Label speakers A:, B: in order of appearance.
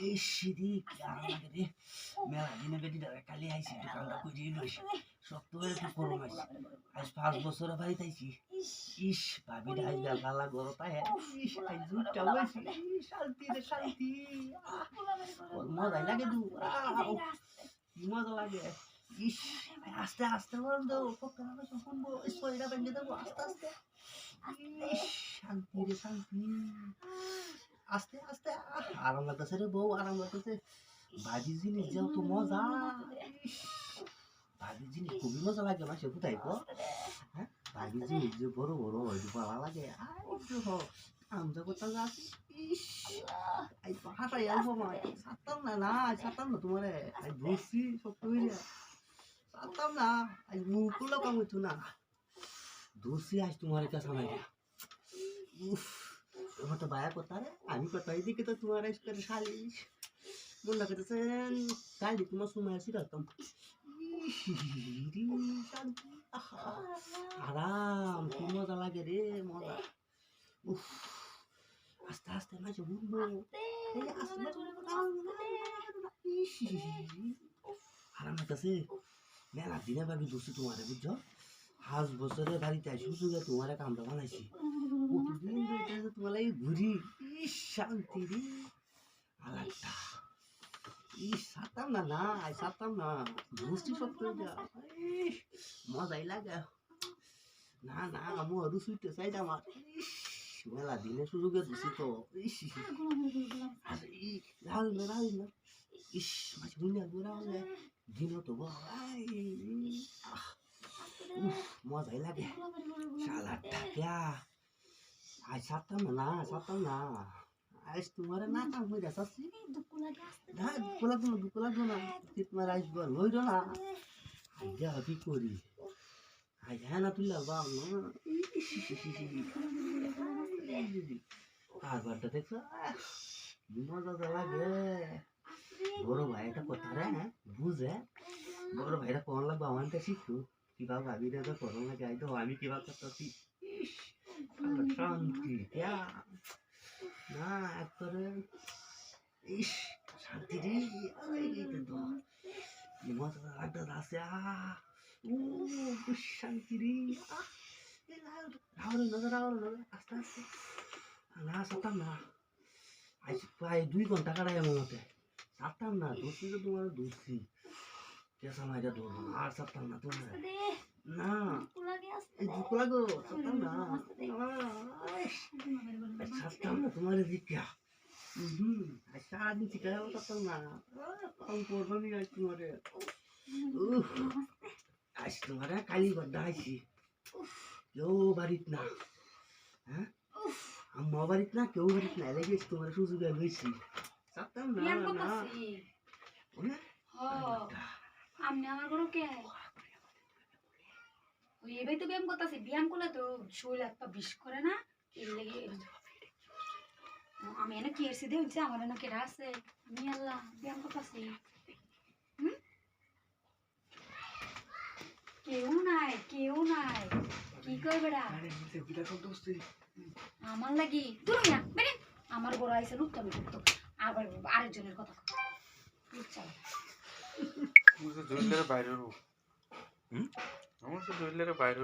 A: এই সিঁড়ি আমাকে রে মেলা দিনে বেটিটা কালি আইছি দোকানটা কইরি লইছি শক্ত হয়ে একটু গরম আইছি আজ 5 বছরের বাড়িতে আইছি ইস ভাবিটা আজ গালা গরতা হে ইস আজ জুটটা হইছি শান্তি রে শান্তি ওর মজা লাগে দু কি মজা লাগে ইস আস্তে আস্তে বলুন তো পক্কা না শুনবো স্টোরিটা ভেঙে দেবো আস্তে আস্তে ইস শান্তি রে শান্তি আস্তে আস্তে আরাম লাগতেছে রে বউ আরাম লাগতেছে ভাজি জিনিস যাও তো মজা ভাজি জিনিস খুবই মজা লাগে না সে কোথায় গো হ্যাঁ ভাজি জিনিস যে বড় বড় হয়তো ভালো লাগে আমজা কোথাও যাচ্ছি এই হাসাই আসবো মা ছাড়তাম না ছাড়তাম না তোমার ধরছি সত্য হইলে ছাড়তাম না আজ মুখ করলেও কাম হইতো না ধরছি আজ তোমার কাছে নাই উফ তোমার তো বায়া কথা রে আমি কথা এদিকে তো তোমার করে শালিশ মনে করতেছেন কালি তোমার সময় আসি রাখতাম আরাম কি মজা লাগে রে মজা উফ আস্তে আস্তে মাঝে ঘুরবো আরাম লাগতেছে মেলা দিনে ভাবি দোষী তোমার বুঝছো 5 বছরের বাড়িতে সুযোগে তোমার কামটা বানাইছি প্রতিদিন তোমার লাগে ঘুরি শান্তি রে আলাদা ছাড়তাম না ছাড়তাম না বুঝছি সব মজাই লাগে না আমি আরো সুইতে চাই আমার মেলা দিনে সুযোগে দিছি তো রাহুল না ইস মাছ বুঝলে রাহুল দিনও তো মজাই লাগে সালাদটা ক্যা আজ ছাড়তাম না আজ তোমার না কাম হয়ে যাচ্ছি না দুঃখ লাগবে না তোমার আসবো লইল না আজ কি করি আজ হ্যাঁ না তুই লাগবা কারবারটা দেখছো মজা তো লাগে বড় ভাই একটা কথা রে বুঝে বড় ভাইরা কোন লাগবে আমার কাছে শিখতো কিভাবে ভাবি তো করো না যাই তো আমি কিভাবে করতেছি শান্তি না একবারে ইস শান্তি রে তো মজা লাগতে আছে শান্তি রে রাহুল আস্তে আস্তে না সারতাম না আজ প্রায় 2 ঘন্টা কাটাই আমার মতে সারতাম না ধরছি তো তোমার ধরছি কেসা মাইরা ধরবো আর সারতাম না তোমার না দুঃখ লাগো সারতাম না তোমার দিকা সারাদিন শিখাও সারতাম না কম করবো নি আজ তোমার আজ তোমার কালি গড্ডা আইছি কেউ বাড়িত না হ্যাঁ আম্মা বাড়িত না কেউ বাড়িত না এলে গেছি তোমার সুযোগে লইছি সারতাম না
B: আমি আমার কোনো কে ওই এবারে তো ব্যায়াম করতেছি ব্যায়াম করলে তো শরীর একটা বিষ করে না এর লেগে আমি এনে কি এসে দেখছি আমার এনে কেরা আছে আমি আল্লাহ ব্যায়াম করতেছি কেউ নাই কি করবে আমার লাগি তুমি না বেরে আমার বড় আইসে লুটতে আমি করতো আবার আরেকজনের কথা বুঝছো
C: জুয়েলারি বাইরে আমার তো জুয়েলারি বাইরে